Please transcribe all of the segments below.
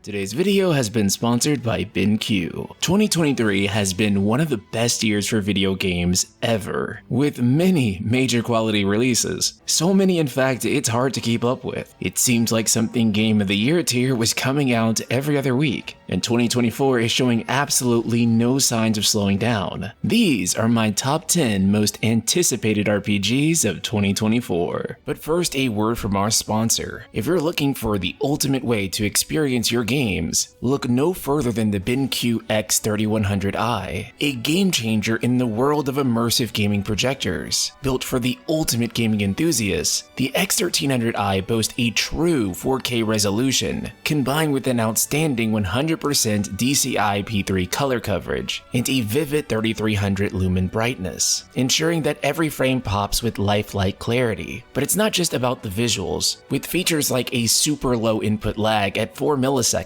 Today's video has been sponsored by BenQ. 2023 has been one of the best years for video games ever, with many major quality releases. So many in fact it's hard to keep up with. It seems like something Game of the Year tier was coming out every other week, and 2024 is showing absolutely no signs of slowing down. These are my top 10 most anticipated RPGs of 2024. But first, a word from our sponsor. If you're looking for the ultimate way to experience your games, look no further than the BenQ X3100i, a game changer in the world of immersive gaming projectors. Built for the ultimate gaming enthusiasts, the X1300i boasts a true 4K resolution, combined with an outstanding 100% DCI-P3 color coverage and a vivid 3300 lumen brightness, ensuring that every frame pops with lifelike clarity. But it's not just about the visuals. With features like a super low input lag at 4 milliseconds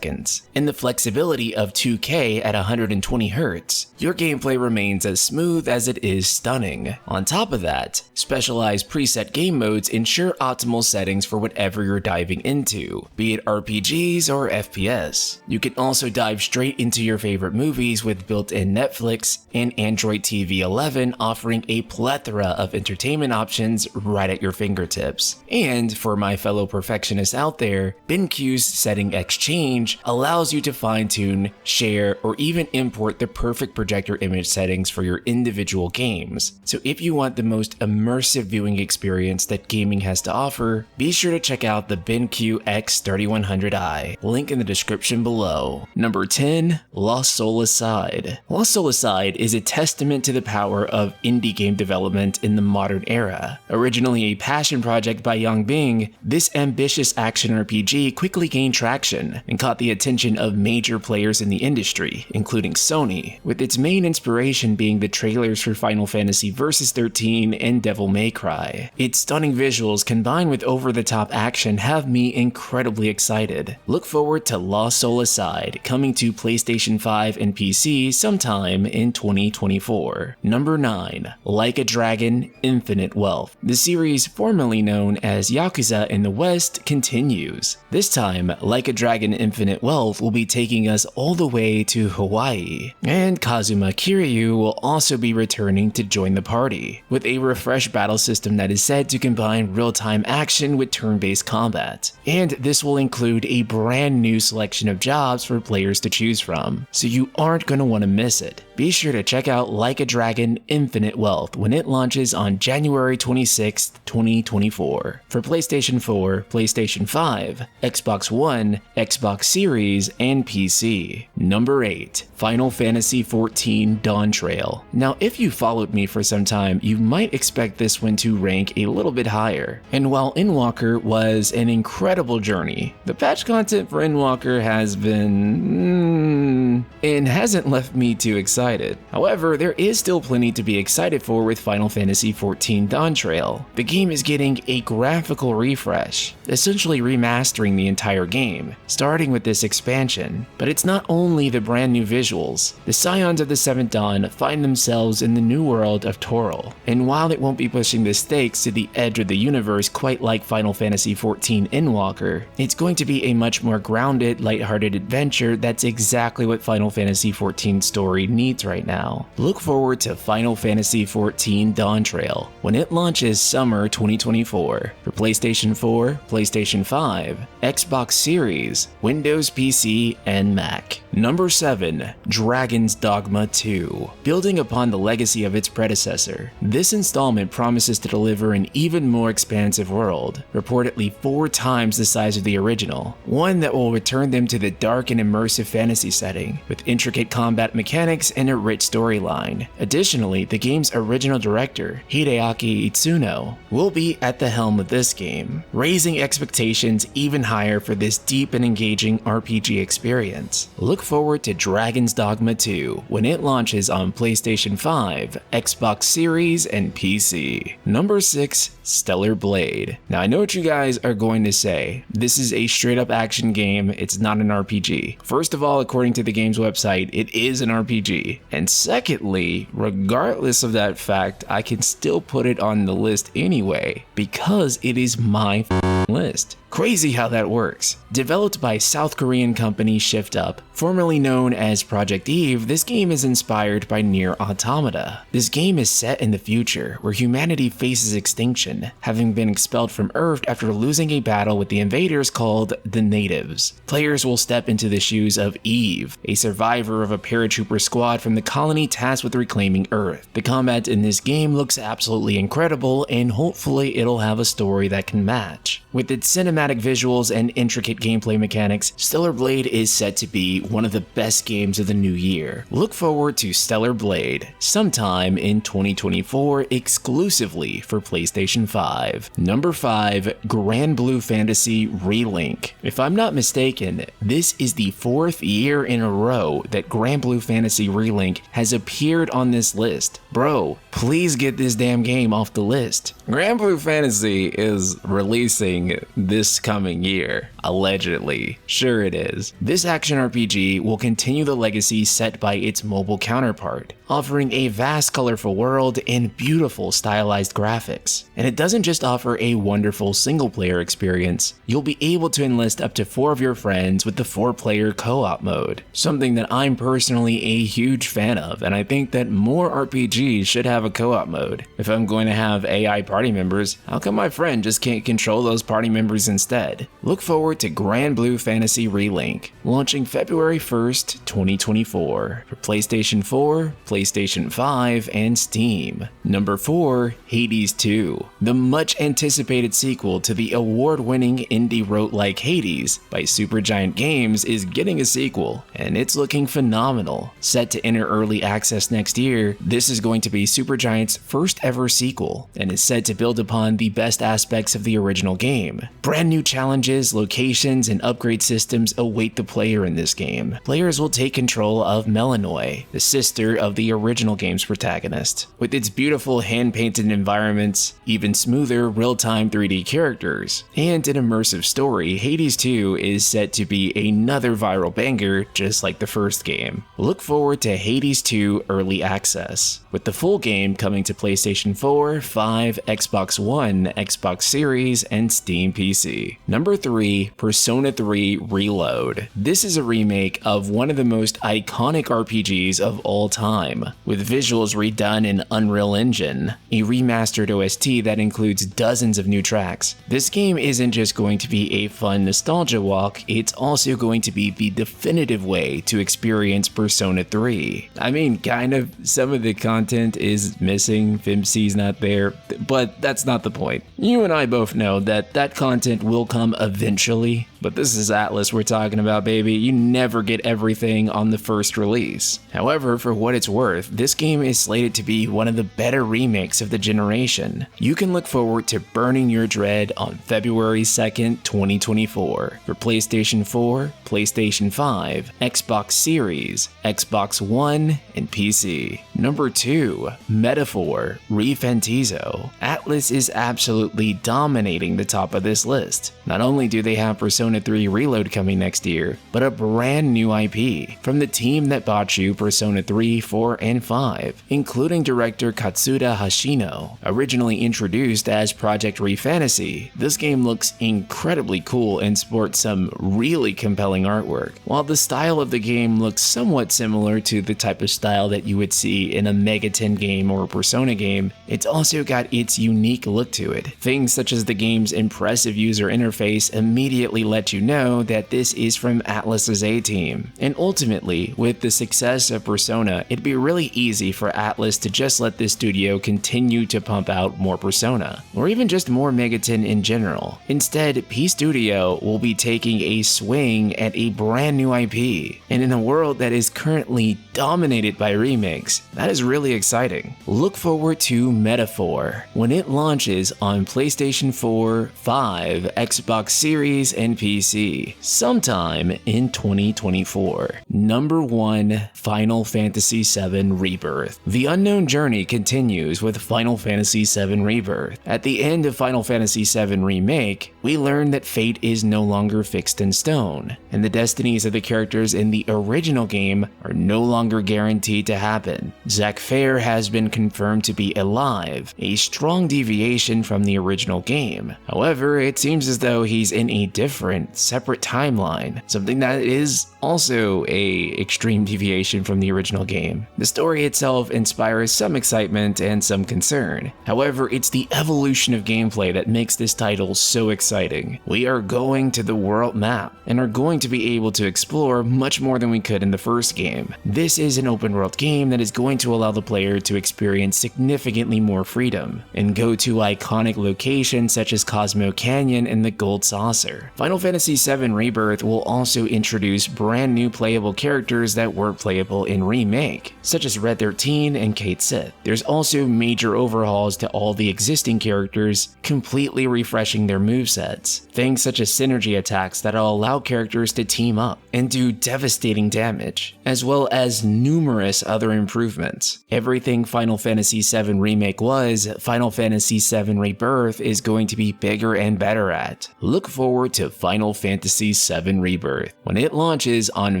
and the flexibility of 2K at 120 Hz, your gameplay remains as smooth as it is stunning. On top of that, specialized preset game modes ensure optimal settings for whatever you're diving into, be it RPGs or FPS. You can also dive straight into your favorite movies with built-in Netflix and Android TV 11 offering a plethora of entertainment options right at your fingertips. And for my fellow perfectionists out there, BenQ's Setting Exchange allows you to fine-tune, share, or even import the perfect projector image settings for your individual games. So if you want the most immersive viewing experience that gaming has to offer, be sure to check out the BenQ X3100i, link in the description below. Number 10. Lost Soul Aside. Lost Soul Aside is a testament to the power of indie game development in the modern era. Originally a passion project by Yang Bing, this ambitious action RPG quickly gained traction and caught the attention of major players in the industry, including Sony, with its main inspiration being the trailers for Final Fantasy Versus 13 and Devil May Cry. Its stunning visuals combined with over-the-top action have me incredibly excited. Look forward to Lost Soul Aside, coming to PlayStation 5 and PC sometime in 2024. Number 9. Like a Dragon: Infinite Wealth. The series, formerly known as Yakuza in the West, continues. This time, Like a Dragon: Infinite Wealth will be taking us all the way to Hawaii, and Kazuma Kiryu will also be returning to join the party, with a refreshed battle system that is said to combine real-time action with turn-based combat. And this will include a brand new selection of jobs for players to choose from, so you aren't going to want to miss it. Be sure to check out Like a Dragon: Infinite Wealth when it launches on January 26, 2024 for PlayStation 4, PlayStation 5, Xbox One, Xbox Series, and PC. Number 8. Final Fantasy XIV Dawntrail. Now, if you followed me for some time, you might expect this one to rank a little bit higher. And while Endwalker was an incredible journey, the patch content for Endwalker has been and hasn't left me too excited. However, there is still plenty to be excited for with Final Fantasy XIV Dawntrail. The game is getting a graphical refresh, essentially remastering the entire game, starting with this expansion. But it's not only the brand new visuals. The Scions of the Seventh Dawn find themselves in the new world of Toril, and while it won't be pushing the stakes to the edge of the universe quite like Final Fantasy XIV Endwalker, it's going to be a much more grounded, lighthearted adventure that's exactly what Final Fantasy XIV's story needs right now. Look forward to Final Fantasy XIV Dawntrail when it launches summer 2024 for PlayStation 4, PlayStation 5, Xbox Series, Windows PC, and Mac. Number 7. Dragon's Dogma II. Building upon the legacy of its predecessor, this installment promises to deliver an even more expansive world, reportedly 4 times the size of the original, one that will return them to the dark and immersive fantasy setting, with intricate combat mechanics and a rich storyline. Additionally, the game's original director, Hideaki Itsuno, will be at the helm of this game, raising expectations even higher for this deep and engaging RPG experience. Look forward to Dragon's Dogma 2 when it launches on PlayStation 5, Xbox Series, and PC. Number 6. Stellar Blade. Now I know what you guys are going to say. This is a straight up action game, it's not an RPG. First of all, according to the game's website, it is an RPG. And secondly, regardless of that fact, I can still put it on the list anyway, because it is my list. Crazy how that works. Developed by South Korean company Shift Up, formerly known as Project Eve, this game is inspired by Nier Automata. This game is set in the future, where humanity faces extinction, having been expelled from Earth after losing a battle with the invaders called the Natives. Players will step into the shoes of Eve, a survivor of a paratrooper squad from the colony tasked with reclaiming Earth. The combat in this game looks absolutely incredible, and hopefully it'll have a story that can match. With its cinematic visuals and intricate gameplay mechanics, Stellar Blade is set to be one of the best games of the new year. Look forward to Stellar Blade sometime in 2024 exclusively for PlayStation 5. Number 5, Granblue Fantasy Relink. If I'm not mistaken, this is the 4th year in a row that Granblue Fantasy Relink has appeared on this list. Bro, please get this damn game off the list. Granblue Fantasy is releasing this coming year, allegedly. Sure it is. This action RPG will continue the legacy set by its mobile counterpart, offering a vast colorful world and beautiful stylized graphics. And it doesn't just offer a wonderful single-player experience, you'll be able to enlist up to 4 of your friends with the 4-player co-op mode, something that I'm personally a huge fan of, and I think that more RPGs should have a co-op mode. If I'm going to have AI party members, how come my friend just can't control those party members instead? Look forward to Granblue Fantasy Relink, launching February 1st, 2024 for PlayStation 4, PlayStation 5, and Steam. Number 4, Hades 2. The much anticipated sequel to the award-winning indie roguelike Hades by Supergiant Games is getting a sequel, and it's looking phenomenal. Set to enter early access next year, this is going to be Supergiant's first ever sequel, and is said to build upon the best aspects of the original game. Brand new challenges, locations, and upgrade systems await the player in this game. Players will take control of Melanoy, the sister of the original game's protagonist. With its beautiful hand-painted environments, even smoother real-time 3D characters, and an immersive story, Hades 2 is set to be another viral banger just like the first game. Look forward to Hades 2 Early Access, with the full game coming to PlayStation 4, 5, Xbox One, Xbox Series, and Steam PC. Number 3, Persona 3 Reload. This is a remake of one of the most iconic RPGs of all time, with visuals redone in Unreal Engine, a remastered OST that includes dozens of new tracks. This game isn't just going to be a fun nostalgia walk, it's also going to be the definitive way to experience Persona 3. I mean, kind of, some of the content is missing, FMC's not there, but that's not the point. You and I both know that that content will come eventually, but this is Atlas we're talking about, baby. You never get everything on the first release. However, for what it's worth, this game is slated to be one of the better remakes of the generation. You can look forward to Burning Your Dread on February 2nd, 2024 for PlayStation 4, PlayStation 5, Xbox Series, Xbox One, and PC. Number 2, Metaphor Refantazio. Atlas is absolutely dominating the top of this list. Not only do they have Persona 3 Reload coming next year, but a brand new IP from the team that bought you Persona 3, 4, and 5, including director Katsuda Hashino. Originally introduced as Project Refantasy, this game looks incredibly cool and sports some really compelling artwork. While the style of the game looks somewhat similar to the type of style that you would see in a Megaten game or a Persona game, it's also got its unique look to it. Things such as the game's impressive user interface immediately let you know that this is from Atlas's A-team. And ultimately, with the success of Persona, it'd be really easy for Atlas to just let this studio continue to pump out more Persona, or even just more Megaten in general. Instead, P Studio will be taking a swing at a brand new IP, and in a world that is currently dominated by remakes, that is really exciting. Look forward to Metaphor when it launches on PlayStation 4, 5, Xbox Series, and PC. PC sometime in 2024. Number 1. Final Fantasy VII Rebirth. The unknown journey continues with Final Fantasy VII Rebirth. At the end of Final Fantasy VII Remake, we learn that fate is no longer fixed in stone, and the destinies of the characters in the original game are no longer guaranteed to happen. Zack Fair has been confirmed to be alive, a strong deviation from the original game. However, it seems as though he's in a different, separate timeline, something that is also a extreme deviation from the original game. The story itself inspires some excitement and some concern. However, it's the evolution of gameplay that makes this title so exciting. We are going to the world map and are going to be able to explore much more than we could in the first game. This is an open world game that is going to allow the player to experience significantly more freedom and go to iconic locations such as Cosmo Canyon and the Gold Saucer. Final Fantasy VII Rebirth will also introduce brand new playable characters that weren't playable in Remake, such as Red 13 and Cait Sith. There's also major overhauls to all the existing characters, completely refreshing their movesets. Things such as synergy attacks that'll allow characters to team up and do devastating damage, as well as numerous other improvements. Everything Final Fantasy VII Remake was, Final Fantasy VII Rebirth is going to be bigger and better at. Look forward to Final Fantasy VII Rebirth when it launches on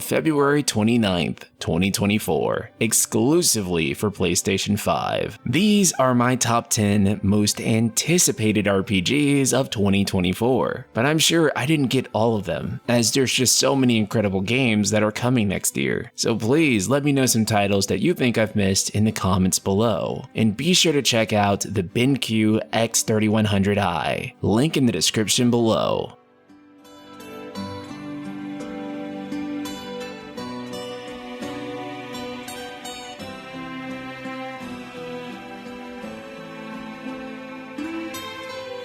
February 29th, 2024, exclusively for PlayStation 5. These are my top 10 most anticipated RPGs of 2024, but I'm sure I didn't get all of them, as there's just so many incredible games that are coming next year. So please let me know some titles that you think I've missed in the comments below, and be sure to check out the BenQ X3100i, link in the description below.